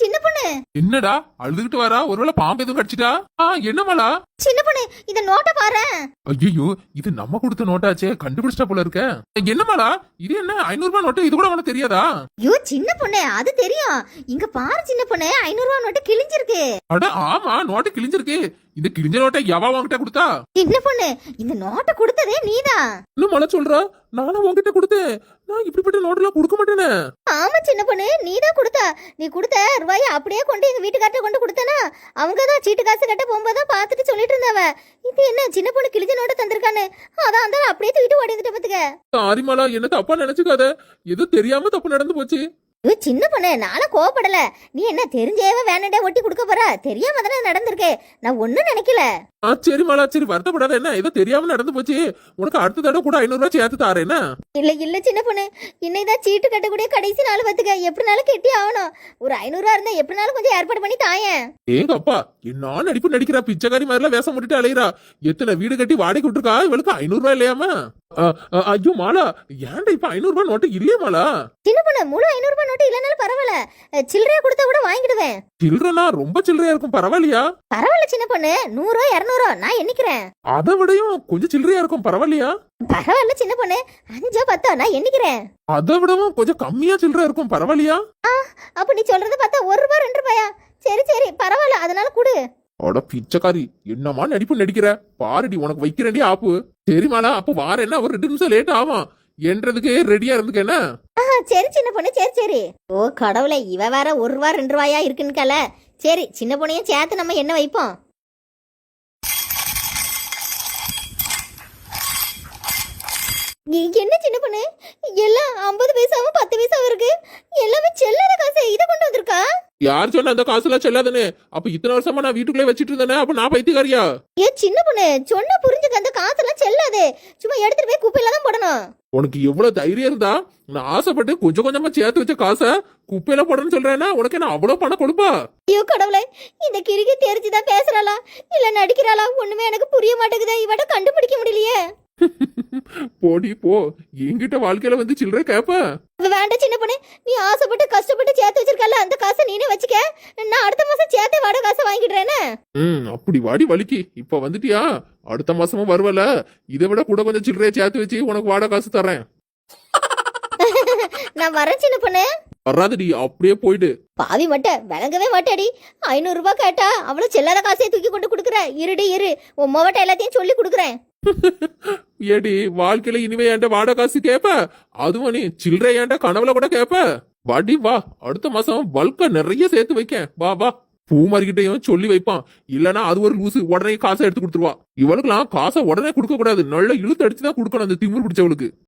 சின்ன பொண்ணு. என்னடா அழுதுகிட்டு வரா? ஒருவேளை பாம்பு எதுவும் கடிச்சிட்டா? என்னமாலா? சின்ன பொண்ணு, இந்த நோட்டை பாரு. ஐயோ, இது நம்ம கொடுத்த நோட்டாச்சே, கண்டுபிடிச்சிட்டா போல இருக்க. என்னமாலா இது? என்ன 500 ரூபாய் நோட்டு? இது கூட உனக்கு தெரியாதா? ஐயோ சின்ன பொண்ணு, அது தெரியும். இங்க பாரு சின்ன பொண்ணு, 500 ரூபாய் நோட்டு கிழிஞ்சிருக்கு. அட ஆமா, நோட்டு கிழிஞ்சிருக்கு. இந்த கிழிஞ்ச நோட்டை எவா வாங்கிட்ட கொடுத்தா? சின்ன பொண்ணு, இந்த நோட்டை கொடுத்ததே நீதான். இன்னும் மழை சொல்றா? நானும் உங்ககிட்ட கொடுத்தேன். நான் இப்படிப்பட்ட நோட்டெல்லாம் கொடுக்க மாட்டேனே. ஆமா சின்ன பொண்ணு, நீதான் கொடுத்தா. நீ கொடுத்த ரூபாயை அப்படியே கொண்டு எங்க வீட்டுக்கார்ட்ட கொண்டு கொடுத்தனா, அவங்க தான் சீட்டு காசு கட்ட போகும்போது பார்த்துட்டு சொல்லிட்டு இருந்தாவ, இது என்ன சின்ன பொண்ணு கிழிஞ்ச நோட்டை தந்திருக்கான்னு. அதான் அந்த அப்படியே தூக்கிட்டு ஓடி வந்துட்ட பாத்துக்க. சாரிமாலா, என்ன தப்பா நினைச்சுக்காத. ஏதோ தெரியாம தப்பு நடந்து போச்சு. சின்ன பொண்ணு, நானும் கோவப்படல. நீ என்ன தெரிஞ்சேவ வேணண்டே ஒட்டி கொடுக்க போறா? தெரியாம தானே நடந்திருக்கு. நான் ஒண்ணும் நினைக்கல. சரி மாலா, சரி வருத்தப்படாத. என்ன ஏதோ தெரியாம நடந்து போச்சு. உனக்கு அடுத்த தடவை கூட 500 ரூபாய் சேர்த்து தாரேன்னா? இல்ல சின்ன பொண்ணு, இன்னைதான் சீட்டு கட்டக்கூடிய கடைசி நாள் பாத்துக்க. எப்படினாலும் கெட்டி ஆகணும். ஒரு 500 ரூபா இருந்தா எப்படினாலும் கொஞ்சம் ஏற்பாடு பண்ணி தாயேன். ஏங்க அப்பா, என்ன நடிப்பு நடிக்கிறா? பிச்சைக்காரி மாதிரிலாம் வேஷம் போட்டுட்டு அலையிறா. எத்தனை வீடு கட்டி வாடகை விட்டுருக்கா? இவளுக்கு 500 ரூபாய் இல்லையாமா? ஐயோ மாலா, ஏன்டா இப்ப 500 ரூபாய் நோட்டு இல்லையா மாலா? சின்ன பொண்ணு, முழு 500 ரூபாய் நோட்டு இல்லனாலும் பரவாயில்ல, சில்லறையா கொடுத்தா கூட வாங்கிடுவேன். சில்லறனா ரொம்ப சில்லறையா இருக்கும், பரவாயில்லையா? பரவாயில்ல சின்ன பொண்ணு, 100 200 நான் எண்ணிக்கிறேன். அதை விடையும் கொஞ்சம் சில்லறையா இருக்கும், பரவாயில்லையா? பரவாயில்ல சின்ன பொண்ணு, 5 10 நான் எண்ணிக்கிறேன். அதை விடவும் கொஞ்சம் கம்மியா சில்லறையா இருக்கும், பரவாயில்லையா? அப்ப நீ சொல்றத பார்த்தா 1 ரூபாய் 2 ரூபாயா? சரி பரவாயில்ல, அதனால கொடு. அட பிச்சைக்காரி, என்னமா நடிப்பு நடிக்கிற பாருடி, உனக்கு வைக்கிறேன்டி ஆப்பு. சரி மாலா, அப்ப வார என்ன ஒரு 2 நிமிஷம் லேட் ஆகும் என்றதுக்கு ரெடியா இருந்துக்க என்ன? சரி சின்ன பொண்ணு, சரி. ஓ கடவுளே, இவ வேற 1 ரூபாய் 2 ரூபாயா இருக்குன்னு. சரி, சின்ன பொண்ணையும் சேர்த்து நம்ம என்ன வைப்போம்? என்ன சின்ன பொண்ணு, எல்லாம் 50 பைசாவும் 10 பைசாவும் இருக்கு. எல்லாமே செல்லாத காசு. இதை கொண்டு வந்திருக்கா? யார் சொன்ன அந்த காசுலாம் செல்லாதுன்னு? அப்ப இத்தனை வருஷமா நான் வீட்டுக்குள்ளே வச்சிட்டு இருந்தேனே, அப்ப நான் பைத்தியக்காரியா? சின்ன பொண்ணு, சொன்ன புரிஞ்சுக்க. அந்த காசெல்லாம் செல்லாது. சும்மா எடுத்துட்டு போய் குப்பையில தான் போடணும். உனக்கு எவ்வளவு தைரியம் இருந்தா நான் ஆசைப்பட்டு கொஞ்சம் கொஞ்சமா சேர்த்து வச்ச காசை குப்பையில போடணும்னு சொல்றேன்னா உனக்கு என்ன அவ்வளவு பணம் கொடுப்பா? ஐயோ கடவுளே, இந்த கிறுக்கி தெரிஞ்சுதான் பேசுறாளா இல்ல நடிக்கிறாளா? ஒண்ணுமே எனக்கு புரிய மாட்டேங்குதே. இவட கண்டுபிடிக்க முடியலையே. போடி போ, என்கிட்ட வாழ்க்கையில வந்து சில்லறை கேப்ப வேண்டாம் சின்ன பொண்ணு, நீ ஆசைப்பட்டு கஷ்டப்பட்டு சேர்த்து வச்சிருக்கல, அந்த காசை நீனே வச்சுக்க. நான் அடுத்த மாசம் சேர்த்தே வாடகை காசை வாங்கிடுறேனே. அப்படி வாடி வலிக்கு. இப்ப வந்துட்டியா? அடுத்த மாசமும் வருவல, இதை விட கூட கொஞ்சம் சில்லறைய சேர்த்து வச்சு உனக்கு வாடகை காசு தரேன். நான் வரேன் சின்ன பொண்ணு. வராதடி, அப்படியே போயிடு. பாவி மட்டும் விளங்கவே மாட்டாடி. 500 ரூபாய் கேட்டா அவ்வளவு செல்லாத காசையை தூக்கி கொண்டு கொடுக்குற. இரு உன் மோவட்ட எல்லாத்தையும் சொல்லி கொடுக்குறேன். ஏடி, வாழ்க்கையில இனிமே என்கிட்ட வாடகை காசு கேப்ப? அதுவும் நீ சில்லறை என்கிட்ட கனவுல கூட கேப்ப? வாடி வா, அடுத்த மாசம் பல்கா நிறைய சேர்த்து வைக்க. வா பூமாரிக்கிட்டையும் சொல்லி வைப்பான். இல்லனா அது ஒரு லூசு, உடனே காசை எடுத்து கொடுத்துருவா. இவளுக்குலாம் காசை உடனே கொடுக்க கூடாது, நல்ல இழுத்து அடிச்சுதான் கொடுக்கணும் அந்த திமிர் பிடிச்சவளுக்கு.